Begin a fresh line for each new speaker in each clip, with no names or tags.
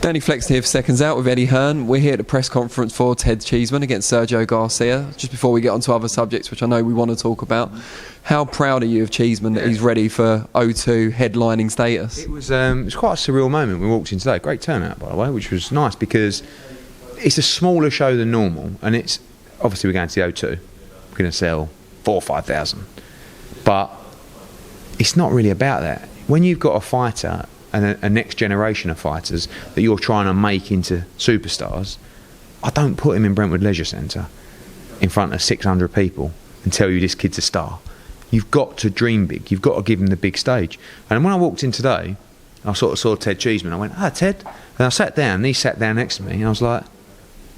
Danny Flex here for Seconds Out with Eddie Hearn. We're here at the press conference for Ted Cheeseman against Sergio Garcia. Just before we get on to other subjects, which I know we want to talk about, how proud are you of Cheeseman that he's ready for O2 headlining status?
It was quite a surreal moment. We walked in today. Great turnout, by the way, which was nice because it's a smaller show than normal, and it's obviously we're going to the O2. We're going to sell 4,000 or 5,000, but it's not really about that. When you've got a fighter and a next generation of fighters that you're trying to make into superstars, I don't put him in Brentwood Leisure Centre in front of 600 people and tell you this kid's a star. You've got to dream big. You've got to give him the big stage. And when I walked in today, I sort of saw Ted Cheeseman. I went, Ted. And I sat down, and he sat down next to me, and I was like,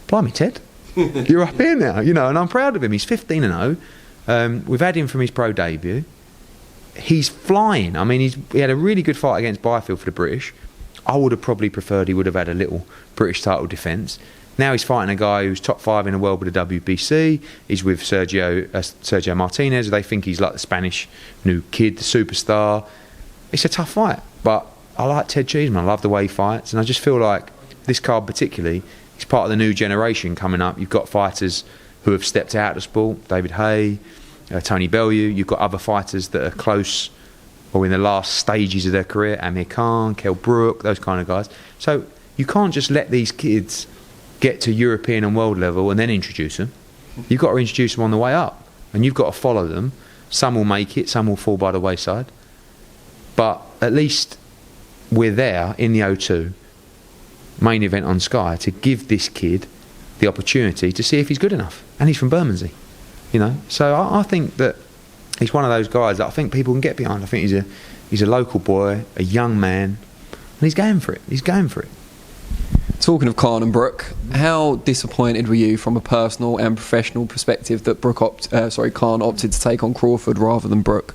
blimey, Ted, you're up here now, you know, and I'm proud of him. He's 15-0. We've had him from his pro debut. He's flying. I mean, he had a really good fight against Byfield for the British. I would have probably preferred he would have had a little British title defence. Now he's fighting a guy who's top 5 in the world with the WBC. He's with Sergio Martinez. They think he's like the Spanish new kid, the superstar. It's a tough fight, but I like Ted Cheeseman. I love the way he fights, and I just feel like this card particularly, he's part of the new generation coming up. You've got fighters who have stepped out of the sport, David Haye, Tony Bellew. You've got other fighters that are close or in the last stages of their career, Amir Khan, Kell Brook, those kind of guys. So you can't just let these kids get to European and world level and then introduce them. You've got to introduce them on the way up, and you've got to follow them. Some will make it, some will fall by the wayside, but at least we're there in the O2 main event on Sky to give this kid the opportunity to see if he's good enough. And he's from Bermondsey, you know. So I think that he's one of those guys that I think people can get behind. I think he's a local boy, a young man, and he's going for it. He's going for it.
Talking of Hearn and Brook, how disappointed were you from a personal and professional perspective that Hearn opted to take on Crawford rather than Brook?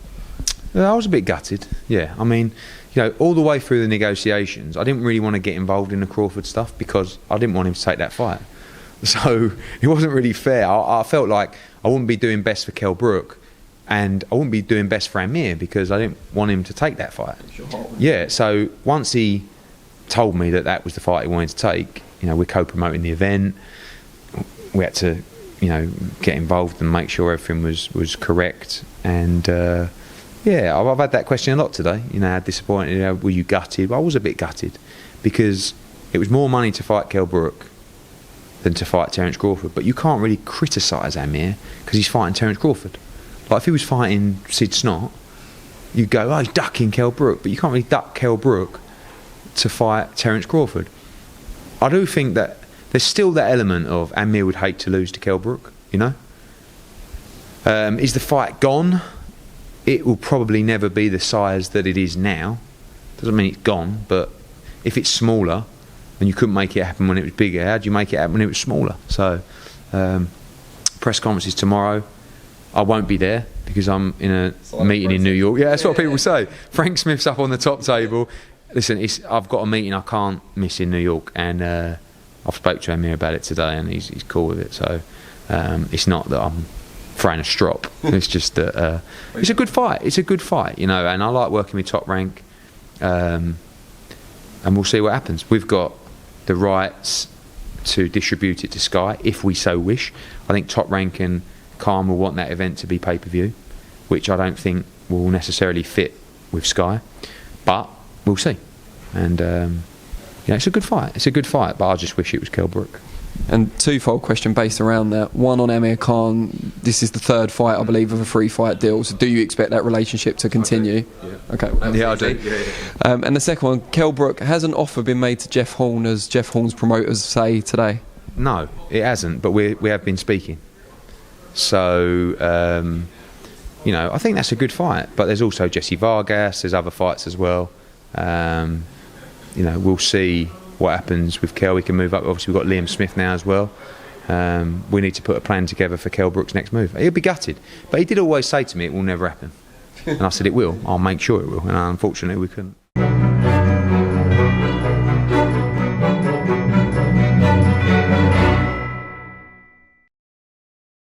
I was a bit gutted. Yeah, I mean, you know, all the way through the negotiations, I didn't really want to get involved in the Crawford stuff because I didn't want him to take that fight. So it wasn't really fair. I felt like I wouldn't be doing best for Kell Brook, and I wouldn't be doing best for Amir because I didn't want him to take that fight. Yeah, so once he told me that that was the fight he wanted to take, you know, we're co-promoting the event. We had to, you know, get involved and make sure everything was correct. And yeah, I've had that question a lot today. You know, how disappointed, you know, were you gutted? Well, I was a bit gutted because it was more money to fight Kell Brook than to fight Terence Crawford. But you can't really criticise Amir because he's fighting Terence Crawford. Like if he was fighting Sid Snott, you'd go, oh, he's ducking Kell Brook, but you can't really duck Kell Brook to fight Terence Crawford. I do think that there's still that element of Amir would hate to lose to Kell Brook, you know. Is the fight gone? It will probably never be the size that it is now. Doesn't mean it's gone, but if it's smaller and you couldn't make it happen when it was bigger, how do you make it happen when it was smaller? So press conferences tomorrow. I won't be there because I'm in a meeting in New York. Yeah, that's what people say. Frank Smith's up on the top table. Listen, I've got a meeting I can't miss in New York, and I've spoke to Amir about it today, and he's cool with it. So it's not that I'm throwing a strop. It's just that it's a good fight. It's a good fight, you know. And I like working with Top Rank, and we'll see what happens. We've got the rights to distribute it to Sky if we so wish. I think Top Rank and Khan will want that event to be pay-per-view, which I don't think will necessarily fit with Sky, but we'll see. And yeah, it's a good fight. It's a good fight, but I just wish it was Kell Brook.
And twofold question based around that. One on Amir Khan. This is the third fight, I believe, of a 3-fight deal. So do you expect that relationship to continue? Okay. Well,
yeah, I do.
And the second one, Kell Brook, has an offer been made to Jeff Horn, as Jeff Horn's promoters say today?
No, it hasn't, but we have been speaking. So, you know, I think that's a good fight. But there's also Jesse Vargas, there's other fights as well. You know, we'll see what happens with Kell. We can move up. Obviously, we've got Liam Smith now as well. We need to put a plan together for Kell Brook's next move. He'll be gutted, but he did always say to me it will never happen, and I said it will. I'll make sure it will, and unfortunately we couldn't.